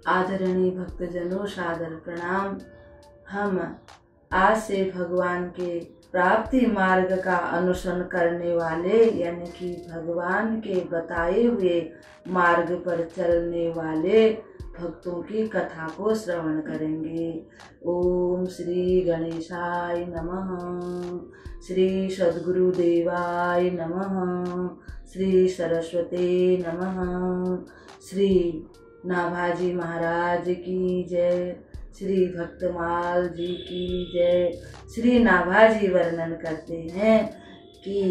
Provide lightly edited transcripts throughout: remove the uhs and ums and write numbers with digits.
आदरणीय भक्तजनों, सादर प्रणाम। हम आज से भगवान के प्राप्ति मार्ग का अनुसरण करने वाले यानी कि भगवान के बताए हुए मार्ग पर चलने वाले भक्तों की कथा को श्रवण करेंगे। ओम श्री गणेशाय नमः, श्री सद्गुरु देवाय नमः, श्री सरस्वती नमः, श्री नाभाजी महाराज की जय, श्री भक्तमाल जी की जय। श्री नाभाजी वर्णन करते हैं कि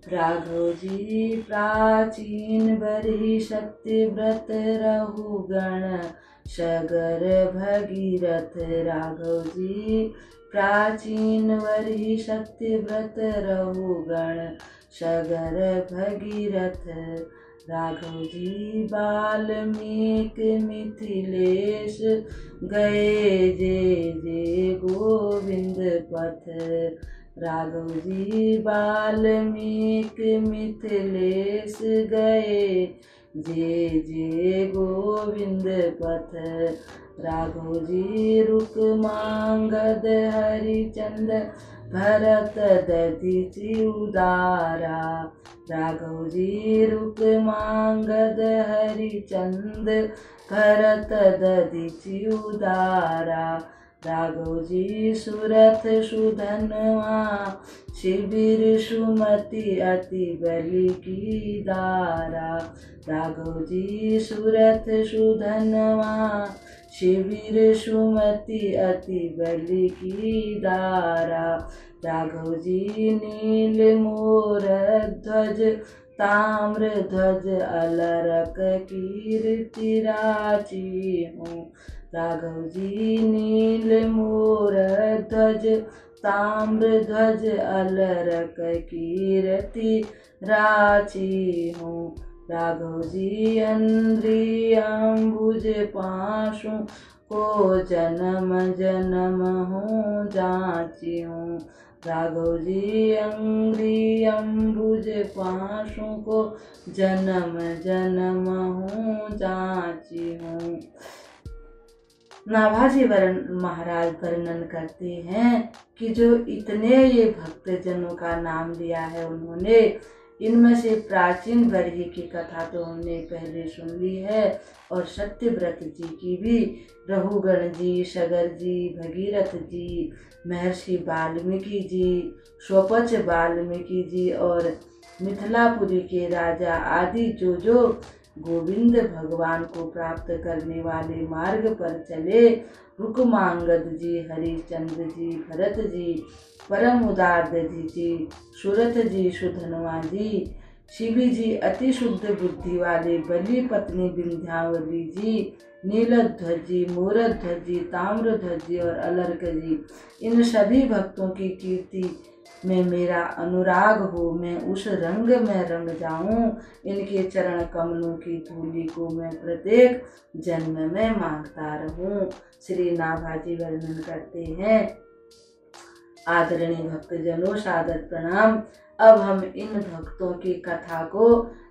राघव जी प्राचीन बरही सत्य व्रत रहुगण सगर भगीरथ। राघव जी प्राचीन बरही सत्य व्रत रहुगण सगर भगीरथ। राघव जी वाल्मीकि मिथिलेश गए जे जे गोविंद पथ। राघव जी वाल्मीकि मिथिलेश गए जे जे गोविंद पथ। राघव जी रुक्मांगद हरिचंद भरत दधीचि उदारा। राघव जी रुक्मांगद हरिचंद भरत दधीचि उदारा। राघव जी सुरथ सुधनवा शिविर सुमति अति बलि की दारा। राघव जी सुरथ सुधनवा शिविर सुमति अति बलि की दारा। राघव जी नील मोर ध्वज ताम्र ध्वज अलरक कीर्ति राची हूँ। राघव जी नील मोर ध्वज ताम्र ध्वज अलरक कीर्ति राची हूँ। राघव जी अंद्री अम्बुज पाशु को जन्म जन्म हूँ जाची हूँ। राघव जी अंग्री अम्बुज पाशु को जन्म जन्म हूँ जाची हूँ। नाभाजी महाराज वर्णन करते हैं कि जो इतने ये भक्तजनों का नाम लिया है उन्होंने, इनमें से प्राचीन बरही की कथा तो हमने पहले सुन ली है और सत्यव्रत जी की भी। रहुगण जी, सगर जी, भगीरथ जी, महर्षि वाल्मीकि जी, स्वपच वाल्मीकि जी और मिथिलापुरी के राजा आदि जो जो गोविंद भगवान को प्राप्त करने वाले मार्ग पर चले, रुक्मांगद जी, हरिचंद्र जी, भरत जी, परम उदार जी, सुरथ जी, सुधनवा जी, शिवी जी, अति शुद्ध बुद्धि वाले बलि पत्नी विंध्यावली जी, नीलध्वज जी, मोरध्वज जी, ताम्रध्वज जी और अलर्क जी, इन सभी भक्तों की कीर्ति में मेरा अनुराग हो। मैं उस रंग में रंग जाऊं, इनके चरण कमलों की धूलि को मैं प्रत्येक जन्म में मांगता रहूं। श्री नाभाजी वर्णन करते हैं। आदरणीय भक्तजनों, सादर प्रणाम। अब हम इन भक्तों की कथा को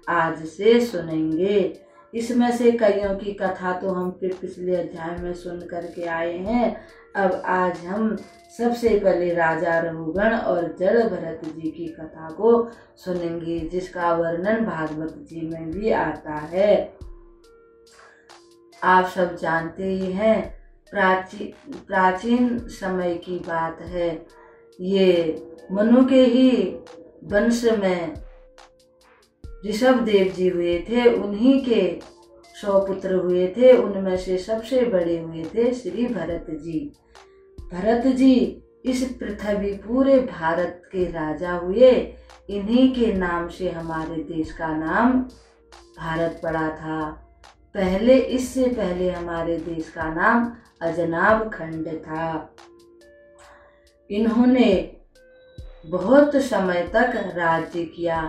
आज से सुनेंगे। इसमें से कईयों की कथा तो हम पिछले अध्याय में सुन करके आए हैं। अब आज हम सबसे पहले राजा रहुगण और जड़ भरत जी की कथा को सुनेंगे, जिसका वर्णन भागवत जी में भी आता है। आप सब जानते ही हैं, प्राचीन समय की बात है। ये मनु के ही वंश में ऋषभ देव जी हुए थे, उन्हीं के 100 पुत्र हुए थे। उनमें से सबसे बड़े हुए थे श्री भरत जी। भरत जी इस पृथ्वी पूरे भारत के राजा हुए। इन्हीं के नाम से हमारे देश का नाम भारत पड़ा था। इससे पहले हमारे देश का नाम अजनाब खंड था। इन्होंने बहुत समय तक राज्य किया।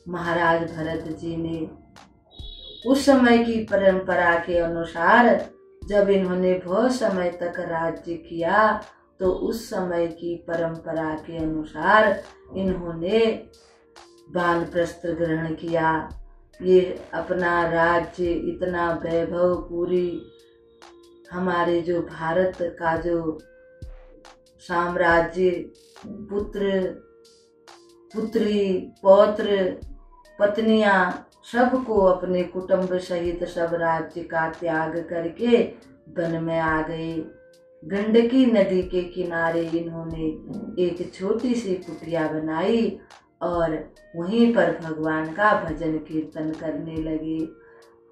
महाराज भरत जी ने उस समय की परंपरा के अनुसार जब इन्होंने बहुत समय तक राज्य किया तो उस समय की परंपरा के अनुसार इन्होंने वानप्रस्थ ग्रहण किया। ये अपना राज्य, इतना वैभव, पूरी हमारे जो भारत का जो साम्राज्य, पुत्र पुत्री, पौत्र, पत्नियां, सबको अपने कुटुंब सहित सब राज्य का त्याग करके वन में आ गए। गंडकी नदी के किनारे इन्होंने एक छोटी सी कुटिया बनाई और वहीं पर भगवान का भजन कीर्तन करने लगे।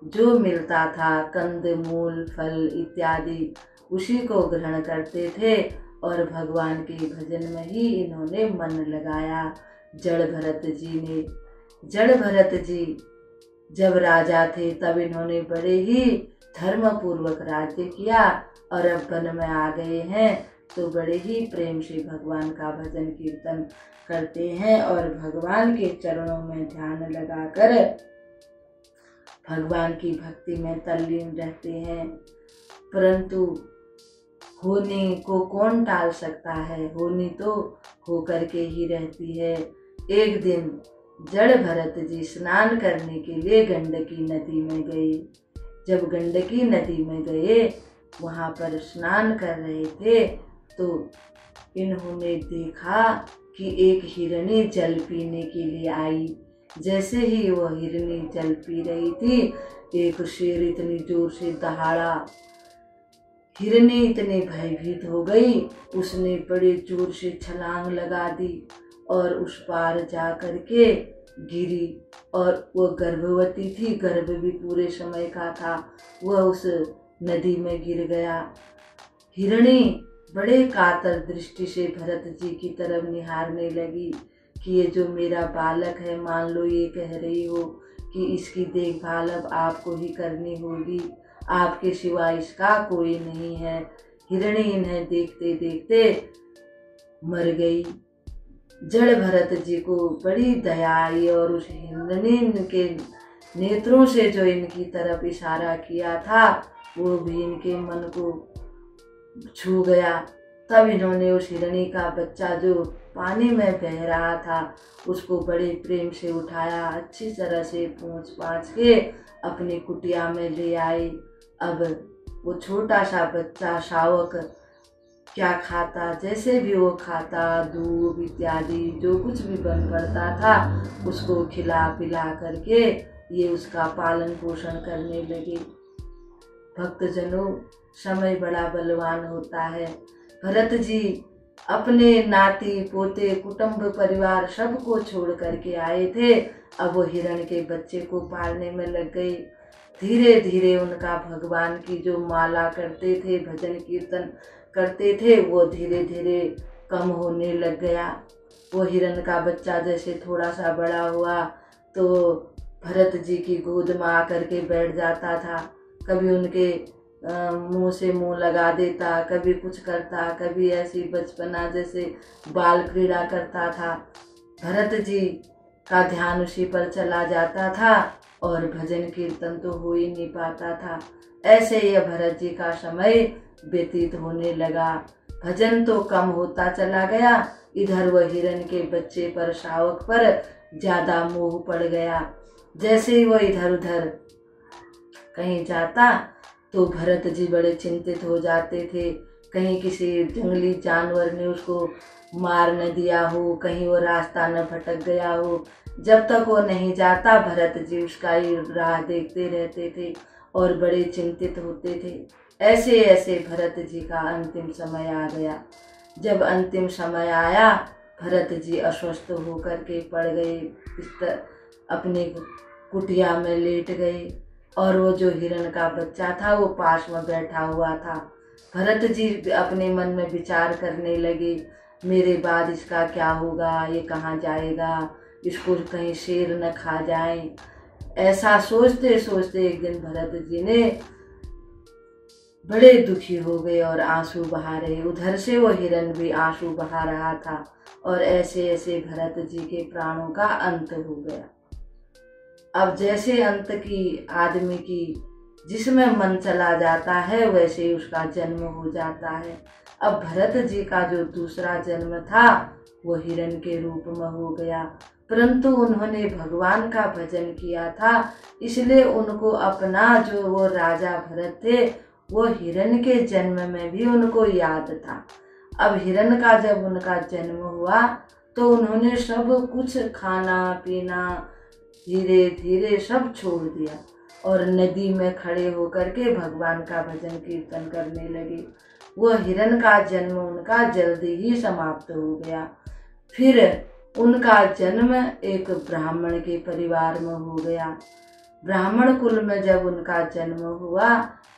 जो मिलता था कंद मूल फल इत्यादि उसी को ग्रहण करते थे और भगवान के भजन में ही इन्होंने मन लगाया। जड़ भरत जी जब राजा थे तब इन्होंने बड़े ही धर्म पूर्वक राज्य किया और अब वन में आ गए हैं तो बड़े ही प्रेम से भगवान का भजन कीर्तन करते हैं और भगवान के चरणों में ध्यान लगाकर भगवान की भक्ति में तल्लीन रहते हैं। परंतु होनी को कौन टाल सकता है, होनी तो होकर के ही रहती है। एक दिन जड़ भरत जी स्नान करने के लिए गंडकी नदी में गए। जब गंडकी नदी में गए, वहाँ पर स्नान कर रहे थे तो इन्होंने देखा कि एक हिरनी जल पीने के लिए आई। जैसे ही वह हिरनी जल पी रही थी, एक शेर इतनी जोर से दहाड़ा। हिरनी इतनी भयभीत हो गई, उसने बड़े जोर से छलांग लगा दी और उस पार जा करके गिरी। और वह गर्भवती थी, गर्भ भी पूरे समय का था, वह उस नदी में गिर गया। हिरणी बड़े कातर दृष्टि से भरत जी की तरफ निहारने लगी कि ये जो मेरा बालक है, मान लो ये कह रही हो कि इसकी देखभाल अब आपको ही करनी होगी, आपके सिवा इसका कोई नहीं है। हिरणी इन्हें देखते देखते मर गई। जड़ भरत जी को बड़ी दया आई और उस हिरणी के नेत्रों से जो इनकी तरफ इशारा किया था वो भी इनके मन को छू गया। तब इन्होंने उस हिरणी का बच्चा जो पानी में बह रहा था उसको बड़े प्रेम से उठाया, अच्छी तरह से पूंछ पाछ के अपनी कुटिया में ले आए। अब वो छोटा सा बच्चा शावक क्या खाता, जैसे भी वो खाता, दूध इत्यादि जो कुछ भी बन पड़ता था उसको खिला पिला करके ये उसका पालन पोषण करने लगे। भक्तजनों, समय बड़ा बलवान होता है। भरत जी अपने नाती पोते कुटुंब परिवार सबको छोड़ करके आए थे। अब वो हिरण के बच्चे को पालने में लग गए। धीरे धीरे उनका भगवान की जो माला करते थे, भजन कीर्तन करते थे, वो धीरे धीरे कम होने लग गया। वो हिरण का बच्चा जैसे थोड़ा सा बड़ा हुआ तो भरत जी की गोद में आकर के बैठ जाता था। कभी उनके मुंह से मुंह लगा देता, कभी कुछ करता, कभी ऐसी बचपना जैसे बाल क्रीड़ा करता था। भरत जी का ध्यान उसी पर चला जाता था और भजन कीर्तन तो हो ही नहीं पाता था। ऐसे ही भरत जी का समय व्यतीत होने लगा। भजन तो कम होता चला गया, इधर वह हिरण के बच्चे पर, शावक पर ज्यादा मोह पड़ गया। जैसे ही वह इधर उधर कहीं जाता तो भरत जी बड़े चिंतित हो जाते थे। कहीं किसी जंगली जानवर ने उसको मार न दिया हो, कहीं वो रास्ता न भटक गया हो। जब तक वो नहीं जाता भरत जी उसका ही राह देखते रहते थे और बड़े चिंतित होते थे। ऐसे ऐसे भरत जी का अंतिम समय आ गया। जब अंतिम समय आया, भरत जी अस्वस्थ होकर के पड़ गए, अपने कुटिया में लेट गए और वो जो हिरण का बच्चा था वो पास में बैठा हुआ था। भरत जी अपने मन में विचार करने लगे, मेरे बाद इसका क्या होगा, ये कहाँ जाएगा, इसको कहीं शेर न खा जाए। ऐसा सोचते सोचते एक दिन भरत जी ने बड़े दुखी हो गए और आंसू बहा रहे। उधर से वो हिरण भी आंसू बहा रहा था और ऐसे ऐसे भरत जी के प्राणों का अंत हो गया। अब जैसे अंत की आदमी की जिसमें मन चला जाता है वैसे ही उसका जन्म हो जाता है। अब भरत जी का जो दूसरा जन्म था वो हिरण के रूप में हो गया। परंतु उन्होंने भगवान का भजन किया था, इसलिए उनको अपना जो वो राजा भरत थे वो हिरण के जन्म में भी उनको याद था। अब हिरण का जब उनका जन्म हुआ तो उन्होंने सब कुछ खाना पीना धीरे धीरे सब छोड़ दिया और नदी में खड़े होकर के भगवान का भजन कीर्तन करने लगे। वह हिरण का जन्म उनका जल्दी ही समाप्त हो गया। फिर उनका जन्म एक ब्राह्मण के परिवार में हो गया। ब्राह्मण कुल में जब उनका जन्म हुआ,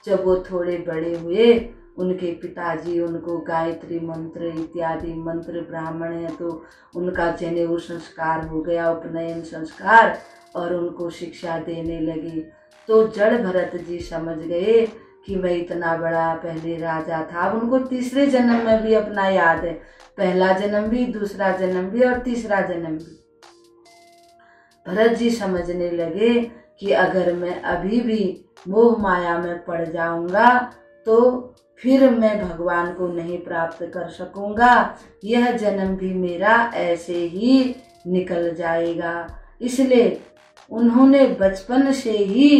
जब वो थोड़े बड़े हुए, उनके पिताजी उनको गायत्री मंत्र इत्यादि मंत्र, ब्राह्मण है तो उनका जनेऊ संस्कार हो गया, उपनयन संस्कार, और उनको शिक्षा देने लगे। तो जड़ भरत जी समझ गए कि मैं इतना बड़ा पहले राजा था। उनको तीसरे जन्म में भी अपना याद है, पहला जन्म भी, दूसरा जन्म भी और तीसरा जन्म भी। भरत जी समझने लगे कि अगर मैं अभी भी मोह माया में पड़ जाऊंगा तो फिर मैं भगवान को नहीं प्राप्त कर सकूंगा, यह जन्म भी मेरा ऐसे ही निकल जाएगा। इसलिए उन्होंने बचपन से ही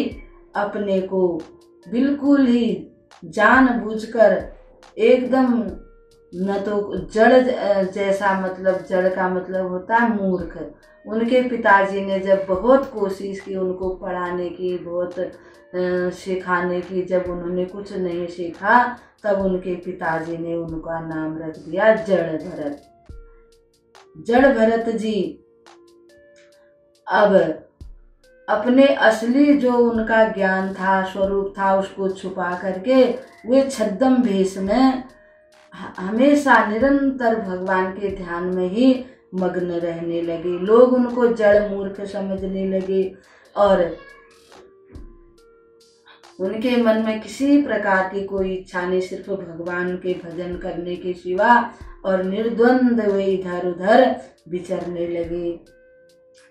अपने को बिल्कुल ही जानबूझकर एकदम, न तो जड़ जैसा, मतलब जड़ का मतलब होता है मूर्ख। उनके पिताजी ने जब बहुत कोशिश की उनको पढ़ाने की, बहुत सिखाने की, जब उन्होंने कुछ नहीं सीखा तब उनके पिताजी ने उनका नाम रख दिया जड़ भरत। जड़ भरत जी अब अपने असली जो उनका ज्ञान था, स्वरूप था, उसको छुपा करके वे छद्म भेष में हमेशा निरंतर भगवान के ध्यान में ही मग्न रहने लगे। लोग उनको जड़ मूर्ख समझने लगे और उनके मन में किसी प्रकार की कोई इच्छा नहीं, सिर्फ भगवान के भजन करने के सिवा, और निर्द्वंद वे इधर उधर विचरने लगे।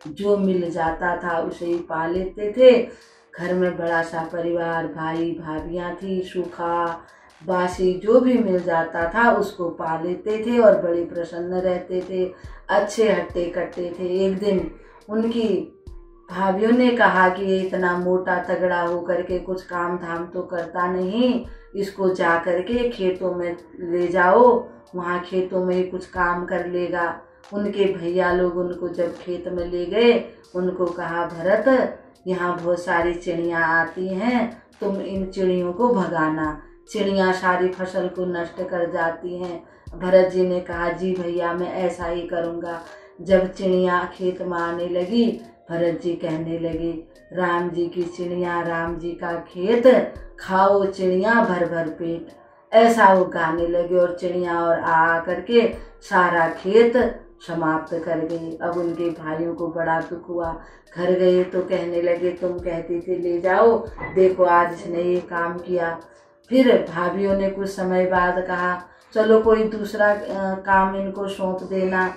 जो मिल जाता था उसे ही पा लेते थे। घर में बड़ा सा परिवार, भाई भाभियाँ थी, सूखा बासी जो भी मिल जाता था उसको पा लेते थे और बड़े प्रसन्न रहते थे, अच्छे हट्टे कट्टे थे। एक दिन उनकी भाभियों ने कहा कि ये इतना मोटा तगड़ा होकर के कुछ काम धाम तो करता नहीं, इसको जा करके खेतों में ले जाओ, वहाँ खेतों में कुछ काम कर लेगा। उनके भैया लोग उनको जब खेत में ले गए, उनको कहा भरत यहाँ बहुत सारी चिड़ियाँ आती हैं, तुम इन चिड़ियों को भगाना, चिड़ियाँ सारी फसल को नष्ट कर जाती हैं। भरत जी ने कहा जी भैया मैं ऐसा ही करूँगा। जब चिड़ियाँ खेत में आने लगी, भरत जी कहने लगे राम जी की चिड़िया राम जी का खेत, खाओ चिड़िया भर भर पेट, ऐसा वो गाने लगे और चिड़िया और आ करके सारा खेत समाप्त कर गई। अब उनके भाइयों को बड़ा दुख हुआ, घर गए तो कहने लगे तुम कहती थी ले जाओ, देखो आज इसने ये काम किया। फिर भाभियों ने कुछ समय बाद कहा चलो कोई दूसरा काम इनको सौंप देना।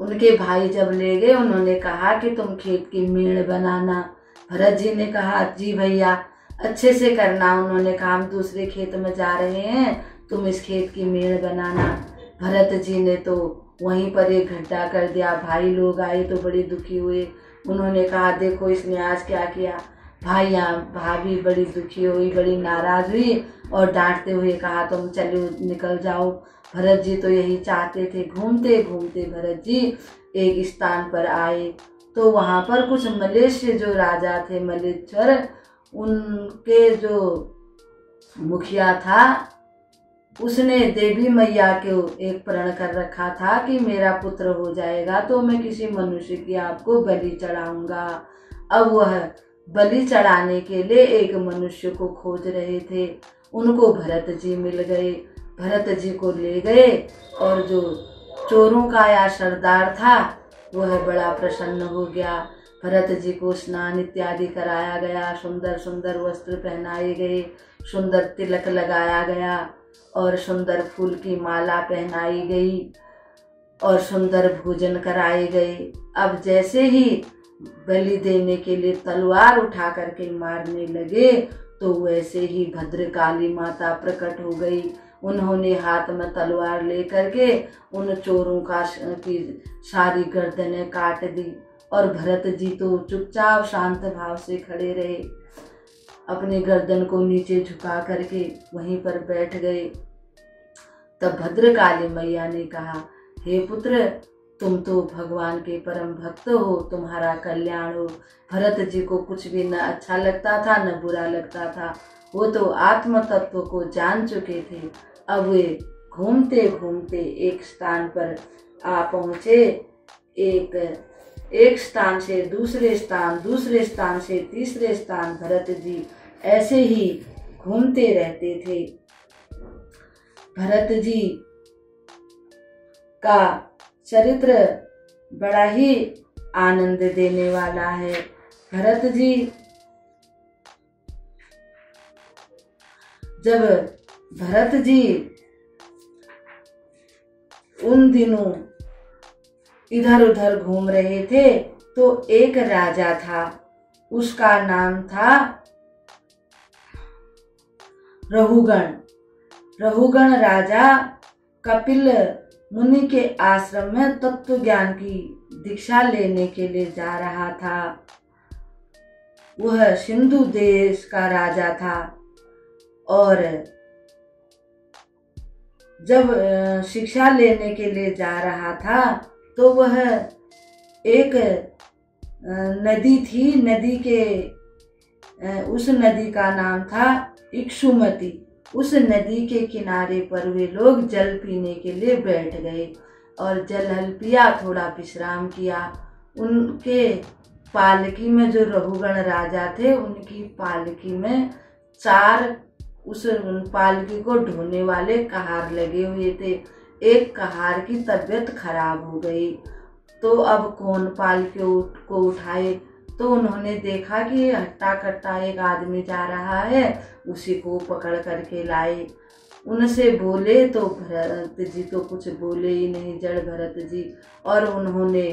उनके भाई जब ले गए, उन्होंने कहा कि तुम खेत की मेड़ बनाना। भरत जी ने कहा जी भैया अच्छे से करना। उन्होंने कहा हम दूसरे खेत में जा रहे हैं, तुम इस खेत की मेड़ बनाना। भरत जी ने तो वहीं पर एक गड्ढा कर दिया। भाई लोग आए तो बड़े दुखी हुए, उन्होंने कहा देखो इसने आज क्या किया। भाभी बड़ी दुखी हुई, बड़ी नाराज हुई और डांटते हुए कहा तुम चलो निकल जाओ। भरत जी तो यही चाहते थे। घूमते घूमते भरत जी एक स्थान पर आए तो वहाँ पर कुछ मलेच्छ जो राजा थे, मलेच्छर, उनके जो मुखिया था उसने देवी मैया को एक प्रण कर रखा था कि मेरा पुत्र हो जाएगा तो मैं किसी मनुष्य की आपको बलि चढ़ाऊंगा। अब वह बलि चढ़ाने के लिए एक मनुष्य को खोज रहे थे, उनको भरत जी मिल गए। भरत जी को ले गए और जो चोरों का या सरदार था वह बड़ा प्रसन्न हो गया। भरत जी को स्नान इत्यादि कराया गया, सुंदर सुंदर वस्त्र पहनाए गए, सुंदर तिलक लगाया गया और सुंदर फूल की माला पहनाई गई और सुंदर भोजन कराए गए। अब जैसे ही बलि देने के लिए तलवार उठा करके मारने लगे तो वैसे ही भद्रकाली माता प्रकट हो गई। उन्होंने हाथ में तलवार लेकर के उन चोरों की सारी गर्दनें काट दी और भरत जी तो चुपचाप शांत भाव से खड़े रहे, अपनी गर्दन को नीचे झुका करके वहीं पर बैठ गए। तब भद्रकाली मैया ने कहा, हे पुत्र, तुम तो भगवान के परम भक्त हो, तुम्हारा कल्याण हो। भरत जी को कुछ भी न अच्छा लगता था न बुरा लगता था, वो तो आत्म तत्व को जान चुके थे। अब वे घूमते घूमते एक स्थान पर आ पहुँचे। एक स्थान से दूसरे स्थान, दूसरे स्थान से तीसरे स्थान भरत जी ऐसे ही घूमते रहते थे। भरत जी का चरित्र बड़ा ही आनंद देने वाला है। भरत जी जब भरत जी उन दिनों इधर उधर घूम रहे थे तो एक राजा था, उसका नाम था रहुगण। रहुगण राजा कपिल मुनि के आश्रम में तत्व ज्ञान की दीक्षा लेने के लिए जा रहा था। वह सिंधु देश का राजा था और जब शिक्षा लेने के लिए जा रहा था तो वह एक नदी थी, नदी के उस नदी का नाम था इक्षुमती। उस नदी के किनारे पर वे लोग जल पीने के लिए बैठ गए और जल हल पिया, थोड़ा विश्राम किया। उनके पालकी में जो रहुगण राजा थे, उनकी पालकी में 4 उस पालकी को ढोने वाले कहार लगे हुए थे। एक कहार की तबीयत खराब हो गई तो अब कौन पालकी को उठाए, तो उन्होंने देखा कि हट्टा कट्टा एक आदमी जा रहा है, उसी को पकड़ करके लाए। उनसे बोले तो भरत जी तो कुछ बोले ही नहीं, जड़ भरत जी। और उन्होंने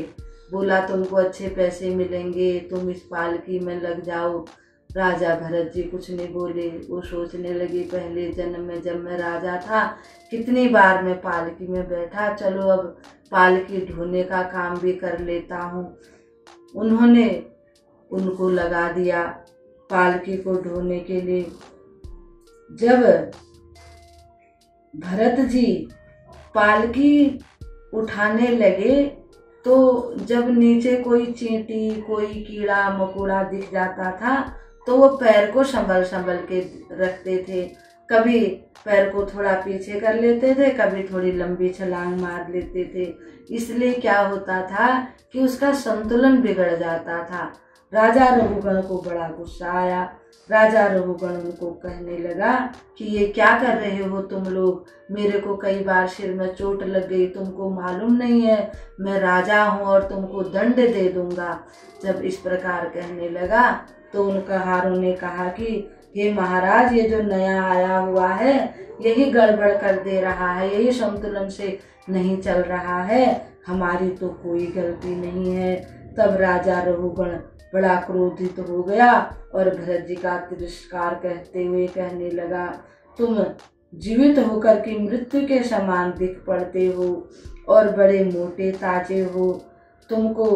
बोला तुमको अच्छे पैसे मिलेंगे, तुम इस पालकी में लग जाओ। राजा भरत जी कुछ नहीं बोले। वो सोचने लगे, पहले जन्म में जब मैं राजा था कितनी बार मैं पालकी में बैठा, चलो अब पालकी ढोने का काम भी कर लेता हूँ। उन्होंने उनको लगा दिया पालकी को ढोने के लिए। जब भरत जी पालकी उठाने लगे तो जब नीचे कोई चींटी, कोई कीड़ा मकोड़ा दिख जाता था तो वो पैर को संभल संभल के रखते थे। कभी पैर को थोड़ा पीछे कर लेते थे, कभी थोड़ी लंबी छलांग मार लेते थे। इसलिए क्या होता था कि उसका संतुलन बिगड़ जाता था। राजा रघुगण को बड़ा गुस्सा आया। राजा रघुगण उनको कहने लगा कि ये क्या कर रहे हो तुम लोग, मेरे को कई बार सिर में चोट लग गई, तुमको मालूम नहीं है मैं राजा हूँ और तुमको दंड दे दूंगा। जब इस प्रकार कहने लगा तो उन कहारों ने कहा कि हे महाराज, ये जो नया आया हुआ है यही गड़बड़ कर दे रहा है, यही संतुलन से नहीं चल रहा है, हमारी तो कोई गलती नहीं है। तब राजा रघुगण बड़ा क्रोधित हो गया और भरत जी का तिरस्कार कहते हुए कहने लगा, तुम जीवित होकर के मृत्यु के समान दिख पड़ते हो और बड़े मोटे ताजे हो, तुमको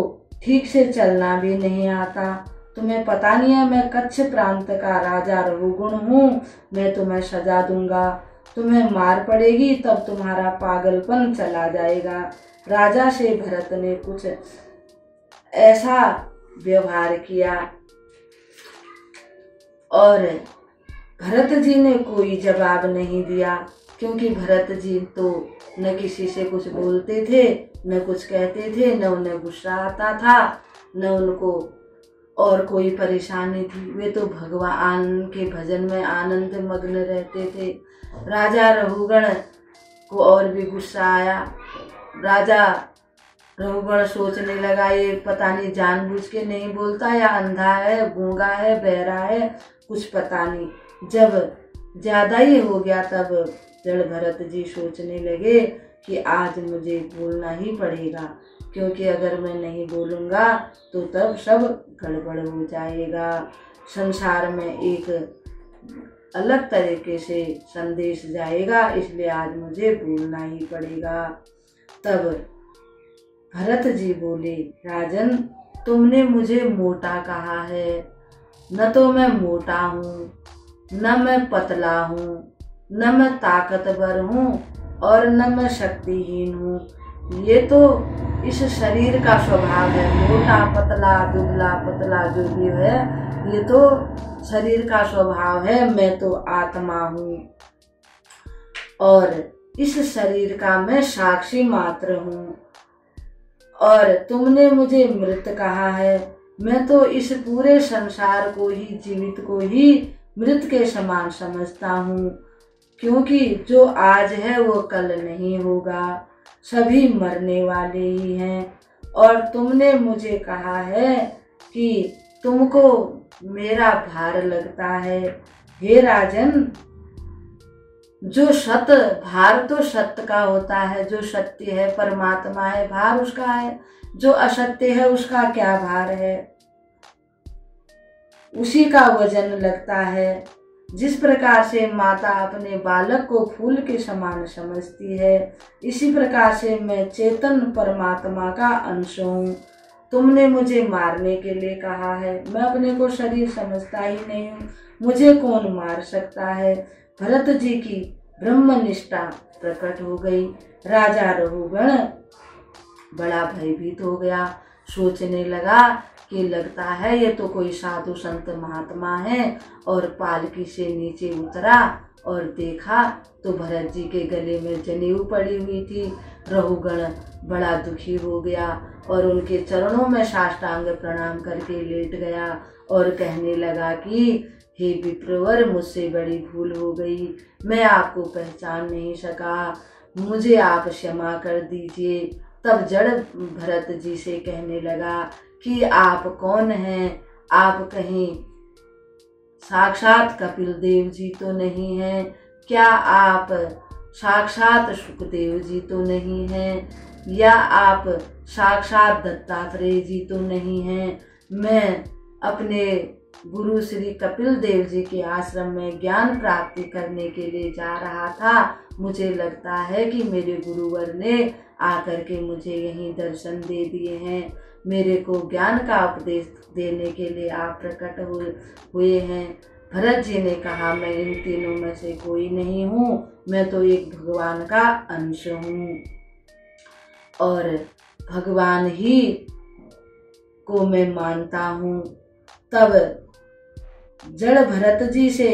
ठीक से चलना भी नहीं आता, तुम्हें पता नहीं है मैं कच्छ प्रांत का राजा रघुगण हूँ, मैं तुम्हें सजा दूंगा, तुम्हें मार पड़ेगी तब तुम्हारा पागलपन चला जाएगा। राजा से भरत ने कुछ ऐसा व्यवहार किया और भरत जी ने कोई जवाब नहीं दिया, क्योंकि भरत जी तो न किसी से कुछ बोलते थे, न कुछ कहते थे, न उन्हें गुस्सा आता था, न उनको और कोई परेशानी थी। वे तो भगवान के भजन में आनंद मग्न रहते थे। राजा रघुगण को और भी गुस्सा आया। राजा रघुगण सोचने लगा, ये पता नहीं जानबूझ के नहीं बोलता या अंधा है, गूंगा है, बहरा है, कुछ पता नहीं। जब ज्यादा ही हो गया तब जड़ भरत जी सोचने लगे कि आज मुझे बोलना ही पड़ेगा, क्योंकि अगर मैं नहीं बोलूँगा तो तब सब गड़बड़ हो जाएगा। संसार में एक अलग तरीके से संदेश जाएगा, इसलिए आज मुझे बोलना ही पड़ेगा। तब भरत जी बोले, राजन तुमने मुझे मोटा कहा है, न तो मैं मोटा हूँ, न मैं पतला हूँ, न मैं ताकतवर हूँ और न मैं शक्तिहीन हूँ। ये तो इस शरीर का स्वभाव है, मोटा पतला दुबला पतला जो भी है ये तो शरीर का स्वभाव है। मैं तो आत्मा हूँ और इस शरीर का मैं साक्षी मात्र हूँ। और तुमने मुझे मृत कहा है, मैं तो इस पूरे संसार को ही, जीवित को ही मृत के समान समझता हूँ, क्योंकि जो आज है वो कल नहीं होगा, सभी मरने वाले ही हैं। और तुमने मुझे कहा है कि तुमको मेरा भार लगता है। हे राजन, जो सत भार तो सत्य का होता है, जो सत्य है परमात्मा है, भार उसका है। जो असत्य है उसका क्या भार है, उसी का वजन लगता है। जिस प्रकार से माता अपने बालक को फूल के समान समझती है, इसी प्रकार से मैं चेतन परमात्मा का अंश हूँ। तुमने मुझे मारने के लिए कहा है, मैं अपने को शरीर समझता ही नहीं हूँ, मुझे कौन मार सकता है। भरत जी की ब्रह्मनिष्ठा प्रकट हो गई। राजा रघुगण बड़ा भयभीत हो गया, सोचने लगा कि लगता है ये तो कोई साधु संत महात्मा है। और पालकी से नीचे उतरा और देखा तो भरत जी के गले में जनेऊ पड़ी हुई थी। रघुगण बड़ा दुखी हो गया और उनके चरणों में साष्टांग प्रणाम करके लेट गया और कहने लगा कि हे विप्रवर, मुझसे बड़ी भूल हो गई, मैं आपको पहचान नहीं सका, मुझे आप क्षमा कर दीजिए। तब जड़ भरत जी से कहने लगा कि आप कौन हैं, आप कहीं साक्षात कपिल देव जी तो नहीं हैं, क्या आप साक्षात सुखदेव जी तो नहीं हैं, या आप साक्षात दत्तात्रेय जी तो नहीं हैं। मैं अपने गुरु श्री कपिल देव जी के आश्रम में ज्ञान प्राप्ति करने के लिए जा रहा था। मुझे लगता है कि मेरे गुरुवर ने आकर के मुझे यहीं दर्शन दे दिए हैं, मेरे को ज्ञान का उपदेश देने के लिए आप प्रकट हुए हैं। भरत जी ने कहा, मैं इन तीनों में से कोई नहीं हूँ, मैं तो एक भगवान का अंश हूँ और भगवान ही को मैं मानता हूँ। तब जड़ भरत जी से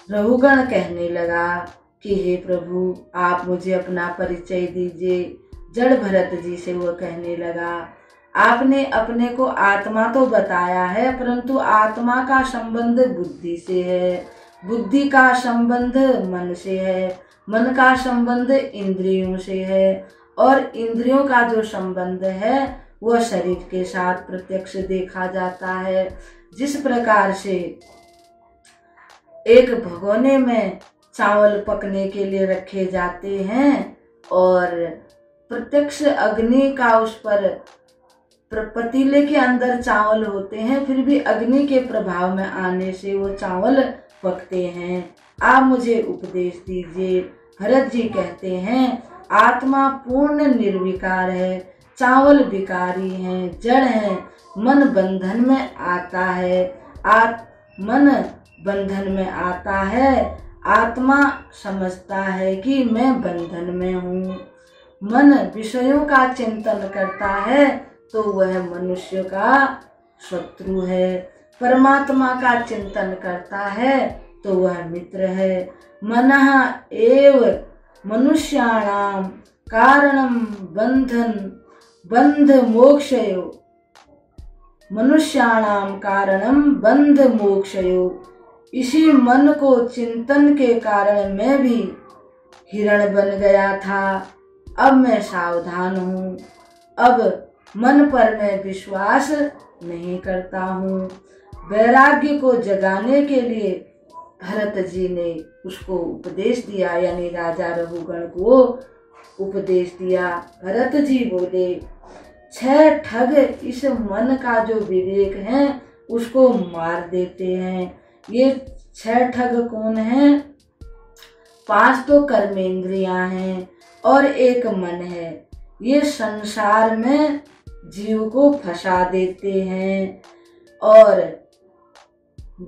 रघुगण कहने लगा कि हे प्रभु, आप मुझे अपना परिचय दीजिए। जड़ भरत जी से वह कहने लगा, आपने अपने को आत्मा तो बताया है, परंतु आत्मा का संबंध बुद्धि से है, बुद्धि का संबंध मन से है, मन का संबंध इंद्रियों से है और इंद्रियों का जो संबंध है वह शरीर के साथ प्रत्यक्ष देखा जाता है। जिस प्रकार से एक भगोने में चावल पकने के लिए रखे जाते हैं और प्रत्यक्ष अग्नि का उस पर पतीले के अंदर चावल होते हैं, फिर भी अग्नि के प्रभाव में आने से वो चावल पकते हैं, आप मुझे उपदेश दीजिए। भरत जी कहते हैं, आत्मा पूर्ण निर्विकार है, चावल विकारी हैं, जड़ हैं, मन बंधन में आता है, मन बंधन में आता है, आत्मा समझता है कि मैं बंधन में हूँ। मन विषयों का चिंतन करता है तो वह मनुष्य का शत्रु है, परमात्मा का चिंतन करता है तो वह मित्र है। मनः एव मनुष्याणाम कारणम बंध मोक्षयो, मनुष्याणाम कारणम बंध मोक्षयो। इसी मन को चिंतन के कारण मैं भी हिरण बन गया था, अब मैं सावधान हूँ, अब मन पर मैं विश्वास नहीं करता हूँ। वैराग्य को जगाने के लिए भरत जी ने उसको उपदेश दिया, यानी राजा रघुगण को उपदेश दिया। भरत जी बोले, 6 ठग इस मन का जो विवेक है उसको मार देते हैं, ये 6 ठग कौन है? 5 तो कर्मेंद्रियां हैं और एक मन है। ये संसार में जीव को फंसा देते हैं, और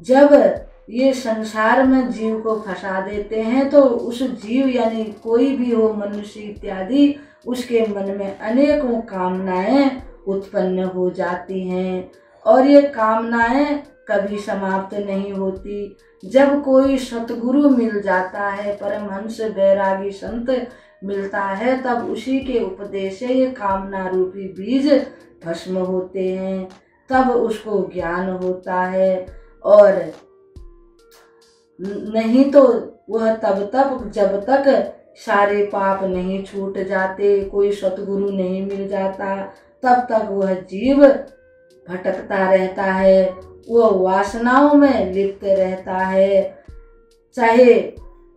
जब ये संसार में जीव को फंसा देते हैं तो उस जीव यानी कोई भी हो, मनुष्य इत्यादि, उसके मन में अनेकों कामनाएं उत्पन्न हो जाती हैं, और ये कामनाएं कभी समाप्त नहीं होती। जब कोई सतगुरु मिल जाता है, परमहंस वैरागी संत मिलता है, तब उसी के उपदेश से ये कामना रूपी बीज भस्म होते हैं, तब उसको ज्ञान होता है। और नहीं तो वह तब तक जब तक सारे पाप नहीं छूट जाते, कोई सतगुरु नहीं मिल जाता, तब तक वह जीव भटकता रहता है, वह वासनाओं में लिप्त रहता है। चाहे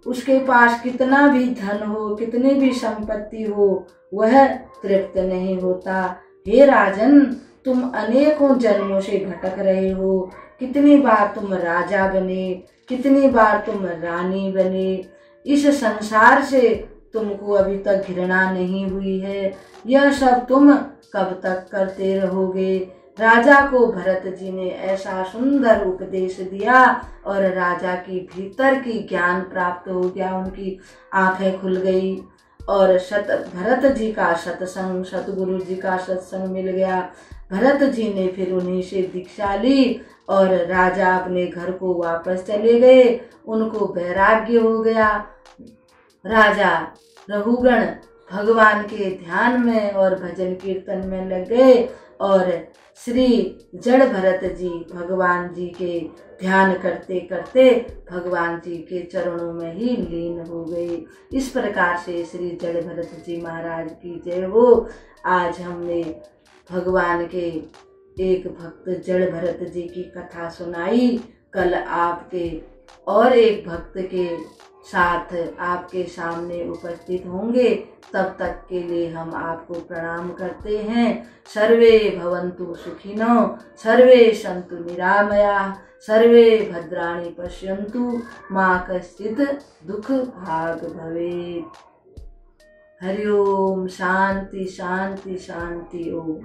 उसके पास कितना भी धन हो, कितनी भी संपत्ति हो, वह तृप्त नहीं होता। हे राजन, तुम अनेकों जन्मों से भटक रहे हो, कितनी बार तुम राजा बने, कितनी बार तुम रानी बने, इस संसार से तुमको अभी तक घृणा नहीं हुई है। यह सब तुम कब तक करते रहोगे? राजा को भरत जी ने ऐसा सुंदर उपदेश दिया और राजा की भीतर की ज्ञान प्राप्त हो गया, उनकी आंखें खुल गई, और भरत जी का सत्संग, सतगुरु जी का सत्संग मिल गया। भरत जी ने फिर उन्हीं से दीक्षा ली और राजा अपने घर को वापस चले गए, उनको वैराग्य हो गया। राजा रघुगण भगवान के ध्यान में और भजन कीर्तन में लग गए, और श्री जड़ भरत जी भगवान जी के ध्यान करते करते भगवान जी के चरणों में ही लीन हो गए। इस प्रकार से श्री जड़ भरत जी महाराज की जय हो। आज हमने भगवान के एक भक्त जड़ भरत जी की कथा सुनाई। कल आपके और एक भक्त के साथ आपके सामने उपस्थित होंगे, तब तक के लिए हम आपको प्रणाम करते हैं। सर्वे भवन्तु सुखिनो, सर्वे सन्तु निरामयाः, सर्वे भद्राणि पश्यन्तु, मा कश्चित् दुःख भाग् भवेत्। हरि ओम। शांति शांति शांति ओम।